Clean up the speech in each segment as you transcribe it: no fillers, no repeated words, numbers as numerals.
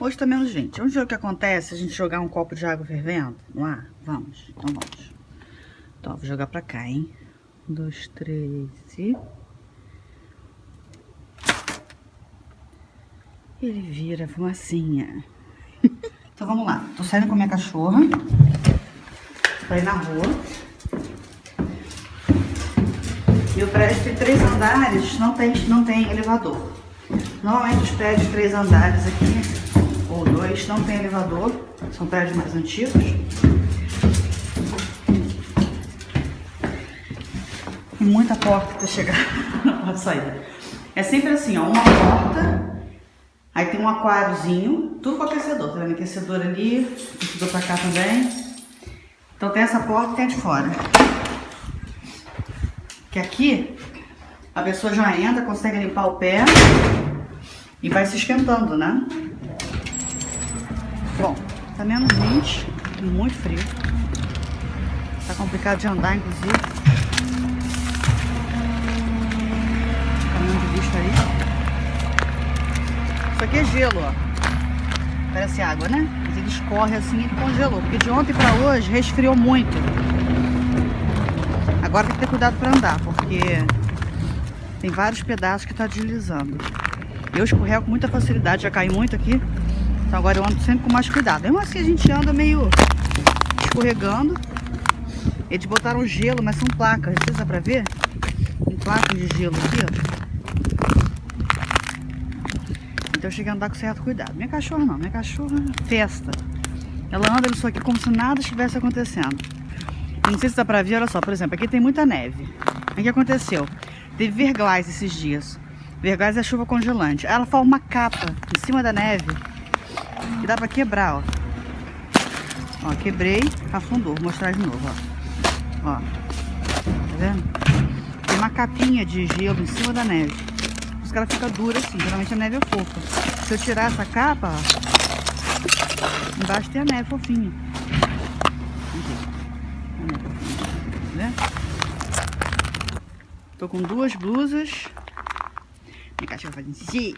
hoje tá menos gente. Vamos ver o que acontece se a gente jogar um copo de água fervendo no ar? Vamos, então vamos. Então, vou jogar pra cá, hein? 1, 2, 3 e... Ele vira fumacinha. Então vamos lá. Tô saindo com a minha cachorra pra ir na rua. E o prédio tem 3 andares, não tem elevador. Normalmente os prédios de 3 andares aqui, ou 2, não tem elevador. São prédios mais antigos. E muita porta para chegar na saída. É sempre assim, ó, uma porta, aí tem um aquáriozinho, tudo com aquecedor, tá vendo? Aquecedor ali, aquecedor pra cá também. Então tem essa porta e tem a de fora. Que aqui, a pessoa já entra, consegue limpar o pé e vai se esquentando, né? Bom, tá menos 20, muito frio. Tá complicado de andar, inclusive. Caminhão de lixo aí. Isso aqui é gelo, ó. Parece água, né? Mas ele escorre assim e congelou. Porque de ontem pra hoje resfriou muito. Agora tem que ter cuidado pra andar, porque tem vários pedaços que tá deslizando. Eu escorrego com muita facilidade, já caí muito aqui. Então agora eu ando sempre com mais cuidado. Mesmo assim a gente anda meio escorregando. Eles botaram gelo, mas são placas, não sei se dá pra ver. Tem placas de gelo aqui, ó. Então eu cheguei a andar com certo cuidado. Minha cachorra não, minha cachorra festa. Ela anda nisso aqui como se nada estivesse acontecendo. Não sei se dá pra ver, olha só, por exemplo, aqui tem muita neve. O que aconteceu? Teve verglass esses dias. Verglass é chuva congelante. Ela forma uma capa em cima da neve que dá pra quebrar, ó. Ó, quebrei, afundou. Vou mostrar de novo, ó. Ó, tá vendo? Tem uma capinha de gelo em cima da neve. Por isso que ela fica dura assim, geralmente a neve é fofa. Se eu tirar essa capa, ó, embaixo tem a neve fofinha. Tô com 2 blusas. Minha cachorra fazendo xixi.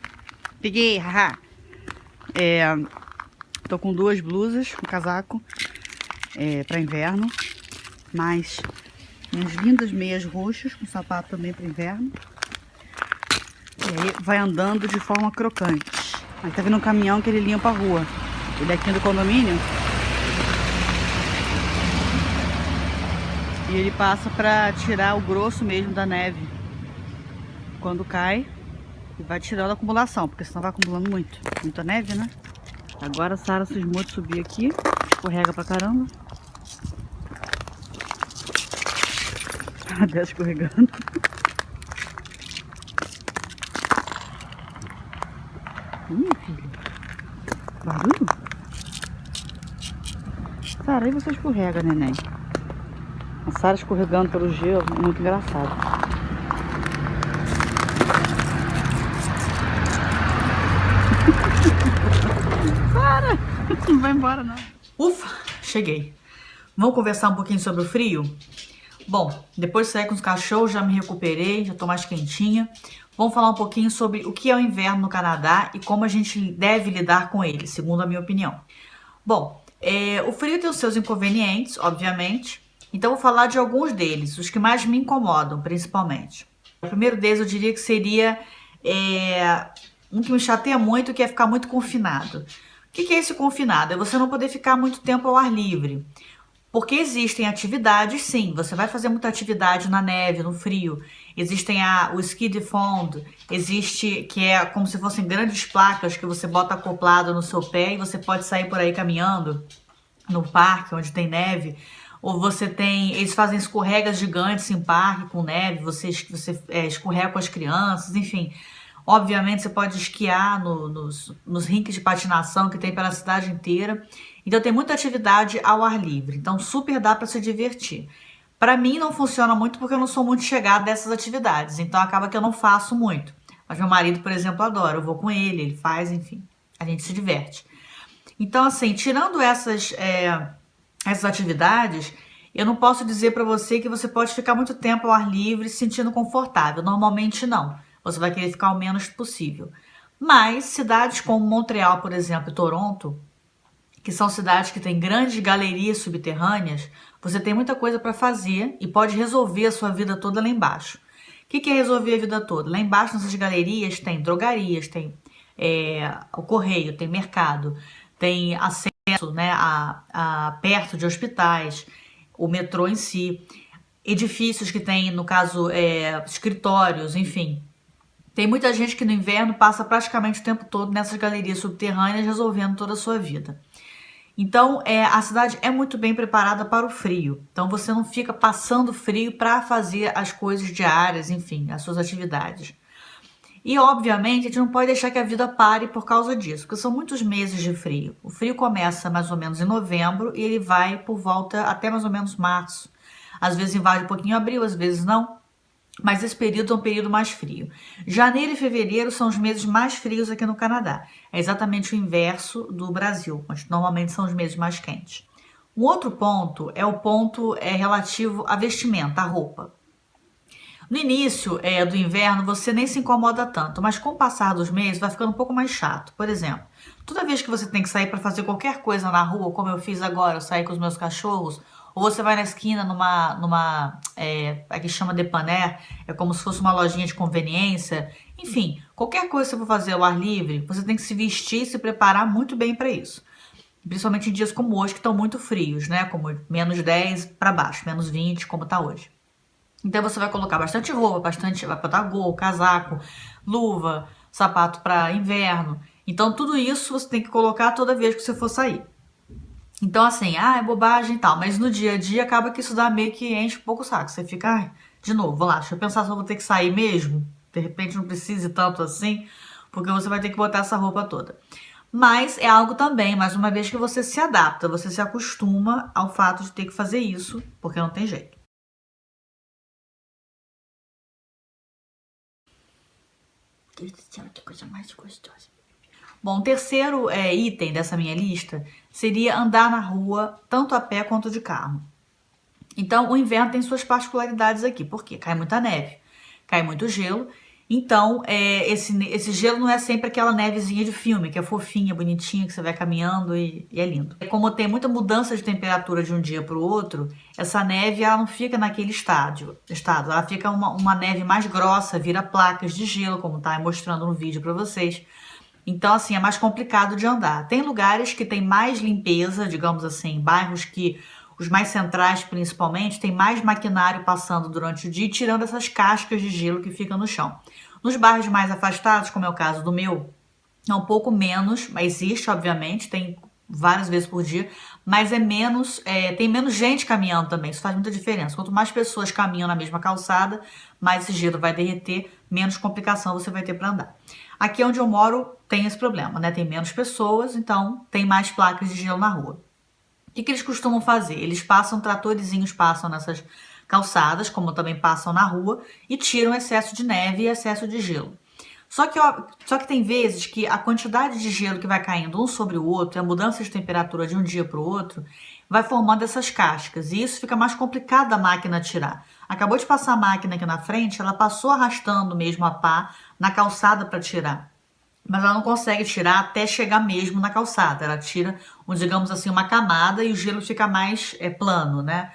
Peguei, haha. Tô com 2 blusas, um casaco pra inverno. Mais minhas lindas meias roxas, com sapato também pra inverno. E aí vai andando de forma crocante. Aí tá vindo um caminhão que ele limpa a rua. Ele é aqui do condomínio. E ele passa pra tirar o grosso mesmo da neve. Quando cai, ele vai tirando a acumulação, porque senão vai acumulando muita neve, né? Agora a Sara cismou de subir aqui, escorrega pra caramba. A Dela escorregando. Filho. Barulho? Sara, aí você escorrega, neném. A Sara escorregando pelo gelo, é muito engraçado. Sara! Não vai embora, não. Ufa, cheguei. Vamos conversar um pouquinho sobre o frio? Bom, depois de sair com os cachorros, já me recuperei, já tô mais quentinha. Vamos falar um pouquinho sobre o que é o inverno no Canadá e como a gente deve lidar com ele, segundo a minha opinião. Bom, o frio tem os seus inconvenientes, obviamente. Então, vou falar de alguns deles, os que mais me incomodam, principalmente. O primeiro deles, eu diria que seria um que me chateia muito, que é ficar muito confinado. O que é esse confinado? É você não poder ficar muito tempo ao ar livre. Porque existem atividades, sim, você vai fazer muita atividade na neve, no frio. Existem o ski de fond, existe, que é como se fossem grandes placas que você bota acoplado no seu pé e você pode sair por aí caminhando no parque, onde tem neve. Ou você tem, eles fazem escorregas gigantes em parque com neve, você escorrega com as crianças, enfim. Obviamente você pode esquiar nos rinques de patinação que tem pela cidade inteira. Então tem muita atividade ao ar livre, então super dá para se divertir. Para mim não funciona muito porque eu não sou muito chegada dessas atividades, então acaba que eu não faço muito. Mas meu marido, por exemplo, adora, eu vou com ele faz, enfim, a gente se diverte. Então assim, tirando essas atividades, eu não posso dizer para você que você pode ficar muito tempo ao ar livre se sentindo confortável. Normalmente não. Você vai querer ficar o menos possível. Mas cidades como Montreal, por exemplo, e Toronto, que são cidades que têm grandes galerias subterrâneas, você tem muita coisa para fazer e pode resolver a sua vida toda lá embaixo. O que é resolver a vida toda? Lá embaixo, nessas galerias, tem drogarias, tem o correio, tem mercado, tem acesso, né, perto de hospitais, o metrô em si, edifícios que tem, no caso, escritórios, enfim. Tem muita gente que no inverno passa praticamente o tempo todo nessas galerias subterrâneas resolvendo toda a sua vida. Então, a cidade é muito bem preparada para o frio. Então, você não fica passando frio para fazer as coisas diárias, enfim, as suas atividades. E, obviamente, a gente não pode deixar que a vida pare por causa disso, porque são muitos meses de frio. O frio começa mais ou menos em novembro e ele vai por volta até mais ou menos março. Às vezes invade um pouquinho abril, às vezes não. Mas esse período é um período mais frio. Janeiro e fevereiro são os meses mais frios aqui no Canadá. É exatamente o inverso do Brasil, onde normalmente são os meses mais quentes. Um outro ponto é o ponto relativo à vestimenta, à roupa. No início do inverno você nem se incomoda tanto, mas com o passar dos meses vai ficando um pouco mais chato. Por exemplo, toda vez que você tem que sair para fazer qualquer coisa na rua, como eu fiz agora, eu saí com os meus cachorros, ou você vai na esquina aqui chama Depaner, é como se fosse uma lojinha de conveniência. Enfim, qualquer coisa que você for fazer ao ar livre, você tem que se vestir e se preparar muito bem para isso. Principalmente em dias como hoje, que estão muito frios, né? Como menos 10 para baixo, menos 20, como está hoje. Então você vai colocar bastante roupa, vai botar gorro, casaco, luva, sapato para inverno. Então tudo isso você tem que colocar toda vez que você for sair. Então assim, é bobagem e tal, mas no dia a dia acaba que isso dá meio que enche um pouco o saco. Você fica, de novo, vou lá, deixa eu pensar se eu vou ter que sair mesmo. De repente não precise tanto assim, porque você vai ter que botar essa roupa toda. Mas é algo também, mais uma vez, que você se adapta, você se acostuma ao fato de ter que fazer isso, porque não tem jeito. Deus do céu, que coisa mais gostosa. Bom, o terceiro item dessa minha lista seria andar na rua, tanto a pé quanto de carro. Então, o inverno tem suas particularidades aqui, porque cai muita neve, cai muito gelo. Então, esse gelo não é sempre aquela nevezinha de filme, que é fofinha, bonitinha, que você vai caminhando e é lindo. Como tem muita mudança de temperatura de um dia para o outro, essa neve ela não fica naquele estado. Ela fica uma neve mais grossa, vira placas de gelo, como tá mostrando no vídeo para vocês. Então, assim, é mais complicado de andar. Tem lugares que tem mais limpeza, digamos assim, bairros que os mais centrais principalmente, tem mais maquinário passando durante o dia e tirando essas cascas de gelo que ficam no chão. Nos bairros mais afastados, como é o caso do meu, é um pouco menos, mas existe, obviamente, tem várias vezes por dia, mas tem menos gente caminhando também, isso faz muita diferença. Quanto mais pessoas caminham na mesma calçada, mais esse gelo vai derreter, menos complicação você vai ter para andar. Aqui onde eu moro tem esse problema, né? Tem menos pessoas, então tem mais placas de gelo na rua. O que eles costumam fazer? Eles tratorzinhos passam nessas calçadas, como também passam na rua, e tiram excesso de neve e excesso de gelo. Só que tem vezes que a quantidade de gelo que vai caindo um sobre o outro, a mudança de temperatura de um dia para o outro, vai formando essas cascas. E isso fica mais complicado da máquina tirar. Acabou de passar a máquina aqui na frente, ela passou arrastando mesmo a pá na calçada para tirar. Mas ela não consegue tirar até chegar mesmo na calçada. Ela tira, digamos assim, uma camada e o gelo fica mais plano, né?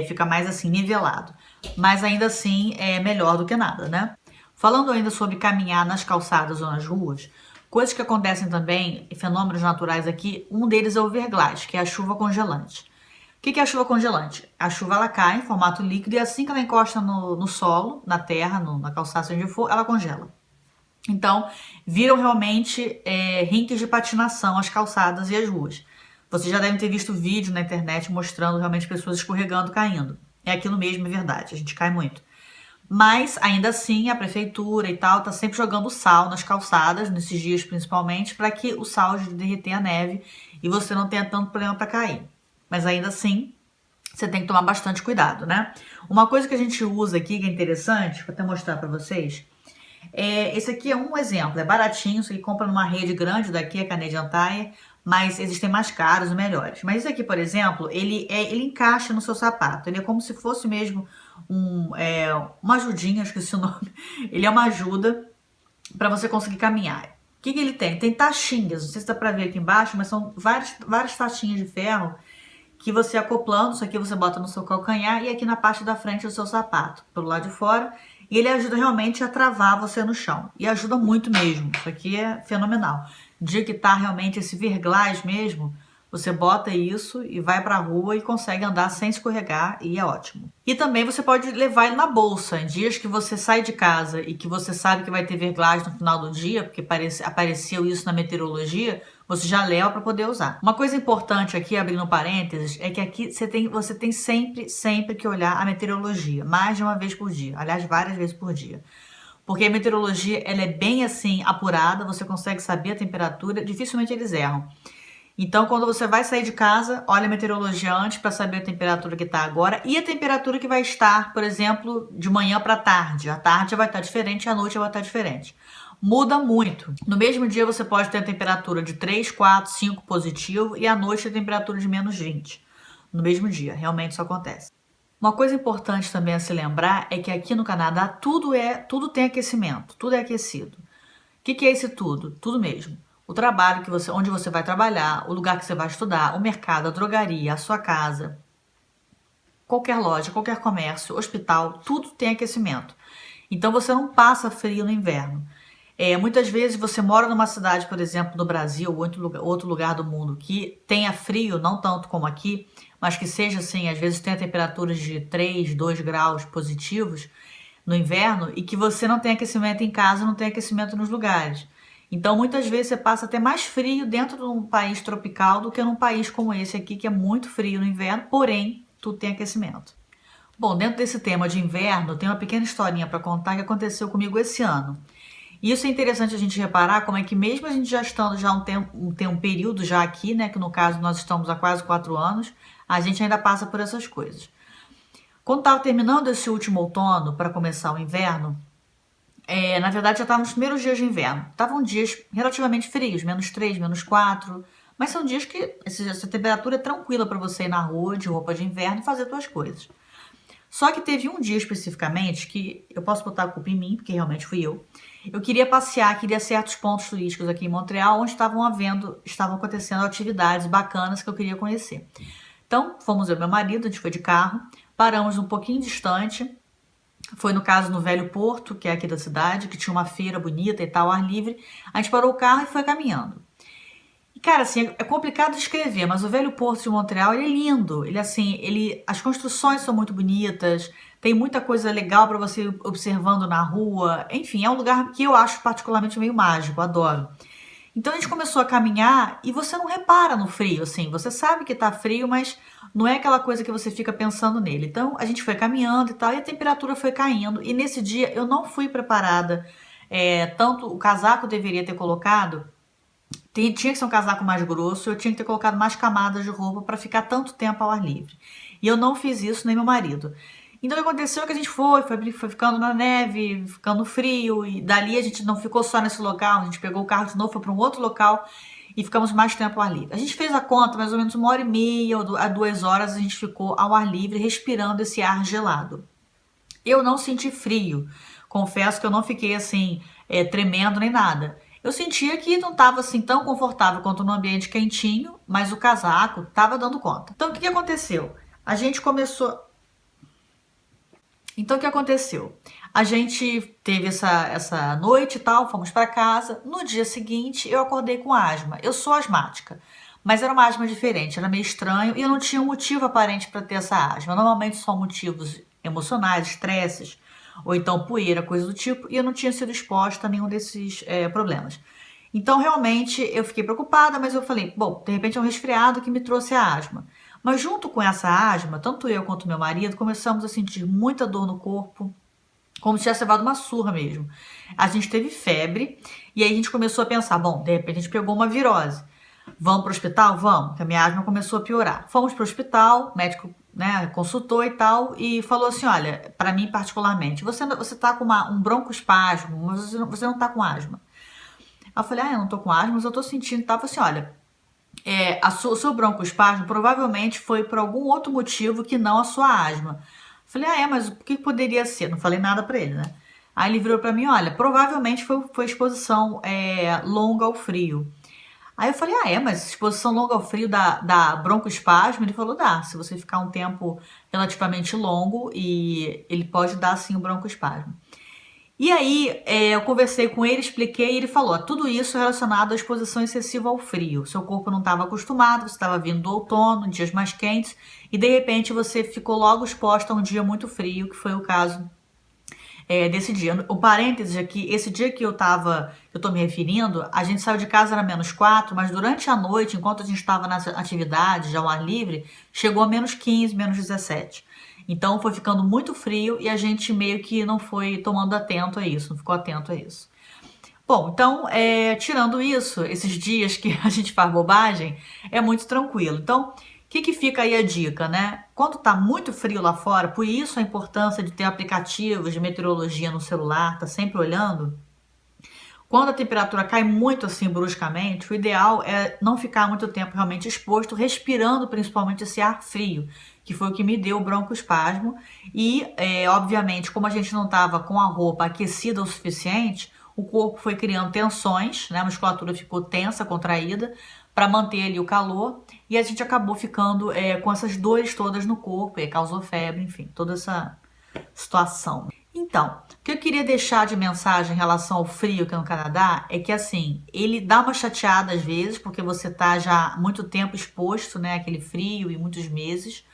Fica mais assim, nivelado. Mas ainda assim é melhor do que nada, né? Falando ainda sobre caminhar nas calçadas ou nas ruas, coisas que acontecem também, fenômenos naturais aqui, um deles é o verglass, que é a chuva congelante. O que é a chuva congelante? A chuva ela cai em formato líquido e assim que ela encosta no solo, na terra, na calçada, onde for, ela congela. Então, viram realmente rinques de patinação as calçadas e as ruas. Vocês já devem ter visto vídeo na internet mostrando realmente pessoas escorregando, caindo. É aquilo mesmo, é verdade, a gente cai muito. Mas, ainda assim, a prefeitura e tal tá sempre jogando sal nas calçadas, nesses dias principalmente, para que o sal ajude a derreter a neve e você não tenha tanto problema para cair. Mas ainda assim, você tem que tomar bastante cuidado, né? Uma coisa que a gente usa aqui, que é interessante, vou até mostrar para vocês, esse aqui é um exemplo, é baratinho, você compra numa rede grande daqui, a Canadian Tire, mas existem mais caros e melhores. Mas esse aqui, por exemplo, ele encaixa no seu sapato, ele é como se fosse mesmo uma ajudinha, esqueci o nome. Ele é uma ajuda para você conseguir caminhar. que ele tem? Tem taxinhas, não sei se dá pra ver aqui embaixo, mas são várias taxinhas de ferro que você acoplando, isso aqui você bota no seu calcanhar e aqui na parte da frente do seu sapato, pelo lado de fora. E ele ajuda realmente a travar você no chão. E ajuda muito mesmo, isso aqui é fenomenal. Dia que tá realmente esse verglaz mesmo, você bota isso e vai pra rua e consegue andar sem escorregar e é ótimo. E também você pode levar ele na bolsa. Em dias que você sai de casa e que você sabe que vai ter verglaz no final do dia, porque apareceu isso na meteorologia, você já leva para poder usar. Uma coisa importante aqui, abrindo parênteses, é que aqui você tem sempre que olhar a meteorologia, mais de uma vez por dia. Aliás, várias vezes por dia. Porque a meteorologia ela é bem assim apurada, você consegue saber a temperatura, dificilmente eles erram. Então, quando você vai sair de casa, olha a meteorologia antes para saber a temperatura que está agora e a temperatura que vai estar, por exemplo, de manhã para tarde. À tarde vai estar diferente, à noite vai estar diferente. Muda muito. No mesmo dia você pode ter a temperatura de 3, 4, 5 positivo e à noite a temperatura de menos 20. No mesmo dia, realmente isso acontece. Uma coisa importante também a se lembrar é que aqui no Canadá tudo tem aquecimento, tudo é aquecido. O que é esse tudo? Tudo mesmo. O trabalho onde você vai trabalhar, o lugar que você vai estudar, o mercado, a drogaria, a sua casa, qualquer loja, qualquer comércio, hospital, tudo tem aquecimento. Então você não passa frio no inverno. Muitas vezes você mora numa cidade, por exemplo, no Brasil ou outro lugar do mundo que tenha frio, não tanto como aqui, mas que seja assim, às vezes tenha temperaturas de 3, 2 graus positivos no inverno e que você não tem aquecimento em casa, não tem aquecimento nos lugares. Então, muitas vezes você passa até mais frio dentro de um país tropical do que num país como esse aqui, que é muito frio no inverno, porém, tudo tem aquecimento. Bom, dentro desse tema de inverno, tem uma pequena historinha para contar que aconteceu comigo esse ano. E isso é interessante a gente reparar como é que mesmo a gente já estando já um período já aqui, né, que no caso nós estamos há quase 4 anos, a gente ainda passa por essas coisas. Quando estava terminando esse último outono para começar o inverno, na verdade já estavam nos primeiros dias de inverno. Estavam dias relativamente frios, menos 3, menos 4. Mas são dias que essa temperatura é tranquila para você ir na rua de roupa de inverno e fazer suas coisas. Só que teve um dia especificamente que eu posso botar a culpa em mim, porque realmente fui eu. Eu queria passear, queria certos pontos turísticos aqui em Montreal, onde estavam acontecendo atividades bacanas que eu queria conhecer. Então, fomos eu e meu marido, a gente foi de carro, paramos um pouquinho distante. Foi, no caso, no Velho Porto, que é aqui da cidade, que tinha uma feira bonita e tal, ar livre. A gente parou o carro e foi caminhando. E, cara, assim, é complicado de escrever, mas o Velho Porto de Montreal, ele é lindo. As construções são muito bonitas, tem muita coisa legal para você ir observando na rua. Enfim, é um lugar que eu acho particularmente meio mágico, adoro. Então a gente começou a caminhar e você não repara no frio, assim, você sabe que tá frio, mas não é aquela coisa que você fica pensando nele. Então a gente foi caminhando e tal, e a temperatura foi caindo, e nesse dia eu não fui preparada, tanto o casaco eu deveria ter colocado, tinha que ser um casaco mais grosso, eu tinha que ter colocado mais camadas de roupa para ficar tanto tempo ao ar livre. E eu não fiz isso, nem meu marido. Então o que aconteceu é que a gente foi ficando na neve, ficando frio, e dali a gente não ficou só nesse local, a gente pegou o carro de novo, foi para um outro local e ficamos mais tempo ao ar livre. A gente fez a conta, mais ou menos 1h30 a 2 horas a gente ficou ao ar livre, respirando esse ar gelado. Eu não senti frio, confesso que eu não fiquei assim, tremendo nem nada. Eu sentia que não estava assim tão confortável quanto no ambiente quentinho, mas o casaco estava dando conta. Então o que aconteceu? A gente começou... Então, o que aconteceu? A gente teve essa noite e tal, fomos para casa. No dia seguinte, eu acordei com asma. Eu sou asmática, mas era uma asma diferente, era meio estranho e eu não tinha um motivo aparente para ter essa asma. Normalmente são motivos emocionais, estresses, ou então poeira, coisa do tipo, e eu não tinha sido exposta a nenhum desses problemas. Então, realmente, eu fiquei preocupada, mas eu falei, bom, de repente é um resfriado que me trouxe a asma. Mas junto com essa asma, tanto eu quanto meu marido começamos a sentir muita dor no corpo, como se tivesse levado uma surra mesmo. A gente teve febre e aí a gente começou a pensar, bom, de repente a gente pegou uma virose. Vamos para o hospital? Vamos, que a minha asma começou a piorar. Fomos para o hospital, o médico, né, consultou e tal, e falou assim, olha, para mim particularmente, você tá com um broncoespasmo, mas você não tá com asma. Eu falei, eu não tô com asma, mas eu tô sentindo, tava assim, olha... o seu broncoespasmo provavelmente foi por algum outro motivo que não a sua asma. Falei, mas o que poderia ser? Não falei nada pra ele, né? Aí ele virou pra mim, olha, provavelmente foi exposição longa ao frio. Aí eu falei, mas exposição longa ao frio dá broncoespasmo? Ele falou, dá, se você ficar um tempo relativamente longo, e ele pode dar sim o broncoespasmo. E aí eu conversei com ele, expliquei, e ele falou, tudo isso é relacionado à exposição excessiva ao frio. Seu corpo não estava acostumado, você estava vindo do outono, dias mais quentes, e de repente você ficou logo exposto a um dia muito frio, que foi o caso desse dia. O parênteses aqui, esse dia que eu tô me referindo, a gente saiu de casa, era -4, mas durante a noite, enquanto a gente estava nas atividades, ao ar livre, chegou a -15, -17. Então foi ficando muito frio e a gente meio que não foi tomando atento a isso, não ficou atento a isso. Bom, então, tirando isso, esses dias que a gente faz bobagem, é muito tranquilo. Então, o que fica aí a dica, né? Quando tá muito frio lá fora, por isso a importância de ter aplicativos de meteorologia no celular, tá sempre olhando. Quando a temperatura cai muito assim bruscamente, o ideal é não ficar muito tempo realmente exposto, respirando principalmente esse ar frio, que foi o que me deu o broncoespasmo. E, obviamente, como a gente não estava com a roupa aquecida o suficiente, o corpo foi criando tensões, né? A musculatura ficou tensa, contraída, para manter ali o calor, e a gente acabou ficando com essas dores todas no corpo, e causou febre, enfim, toda essa situação. Então, o que eu queria deixar de mensagem em relação ao frio aqui no Canadá é que, assim, ele dá uma chateada às vezes, porque você tá já muito tempo exposto, né, àquele frio e muitos meses,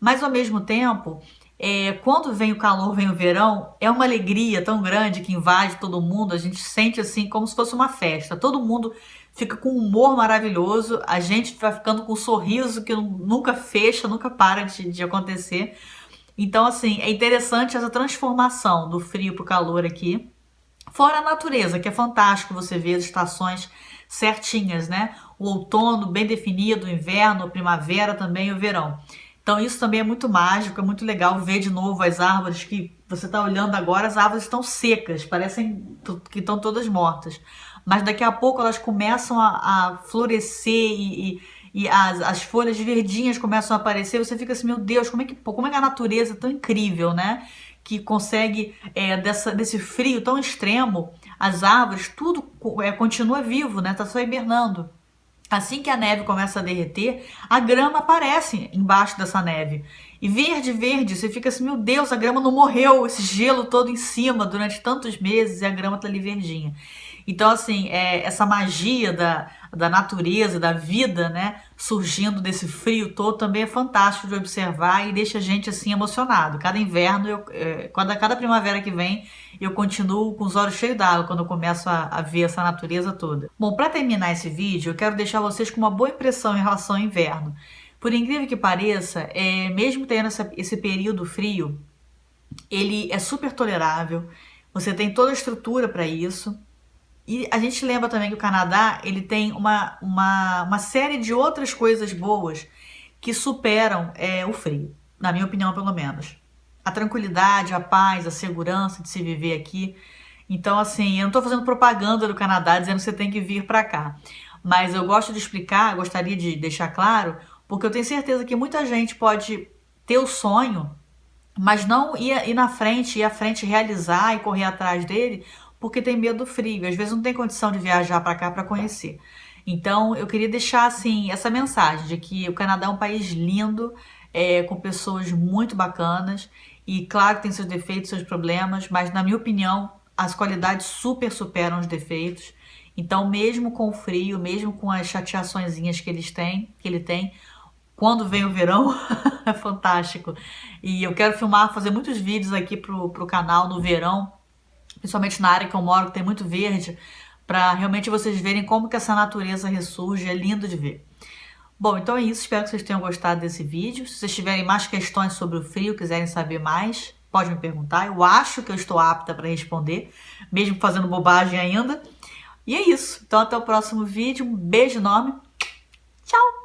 mas ao mesmo tempo, quando vem o calor, vem o verão, é uma alegria tão grande que invade todo mundo, a gente sente assim como se fosse uma festa, todo mundo fica com um humor maravilhoso, a gente vai ficando com um sorriso que nunca fecha, nunca para de acontecer. Então, assim, é interessante essa transformação do frio para o calor aqui. Fora a natureza, que é fantástico você ver as estações certinhas, né? O outono bem definido, o inverno, a primavera também e o verão. Então isso também é muito mágico, é muito legal ver de novo as árvores que você está olhando agora, as árvores estão secas, parecem que estão todas mortas. Mas daqui a pouco elas começam a florescer e as folhas verdinhas começam a aparecer, você fica assim, meu Deus, como é que a natureza é tão incrível, né? Que consegue, desse frio tão extremo, as árvores, tudo continua vivo, né? Tá só hibernando. Assim que a neve começa a derreter, a grama aparece embaixo dessa neve. E verde, verde, você fica assim, meu Deus, a grama não morreu, esse gelo todo em cima durante tantos meses e a grama tá ali verdinha. Então, assim, essa magia da natureza, da vida, né, surgindo desse frio todo também é fantástico de observar e deixa a gente, assim, emocionado. Cada inverno, cada primavera que vem, eu continuo com os olhos cheios d'água quando eu começo a ver essa natureza toda. Bom, para terminar esse vídeo, eu quero deixar vocês com uma boa impressão em relação ao inverno. Por incrível que pareça, mesmo tendo esse período frio, ele é super tolerável, você tem toda a estrutura para isso. E a gente lembra também que o Canadá ele tem uma série de outras coisas boas que superam o frio, na minha opinião, pelo menos. A tranquilidade, a paz, a segurança de se viver aqui. Então, assim, eu não estou fazendo propaganda do Canadá dizendo que você tem que vir para cá. Mas eu gosto de explicar, gostaria de deixar claro, porque eu tenho certeza que muita gente pode ter o sonho, mas não ir à frente realizar e correr atrás dele, porque tem medo do frio, às vezes não tem condição de viajar para cá para conhecer. Então eu queria deixar assim essa mensagem de que o Canadá é um país lindo, com pessoas muito bacanas, e claro que tem seus defeitos, seus problemas, mas na minha opinião as qualidades super superam os defeitos. Então mesmo com o frio, mesmo com as chateaçõezinhas que ele tem, quando vem o verão, é fantástico. E eu quero fazer muitos vídeos aqui pro canal no verão, principalmente na área que eu moro, que tem muito verde, para realmente vocês verem como que essa natureza ressurge, é lindo de ver. Bom, então é isso, espero que vocês tenham gostado desse vídeo. Se vocês tiverem mais questões sobre o frio, quiserem saber mais, pode me perguntar. Eu acho que eu estou apta para responder, mesmo fazendo bobagem ainda. E é isso, então até o próximo vídeo, um beijo enorme, tchau!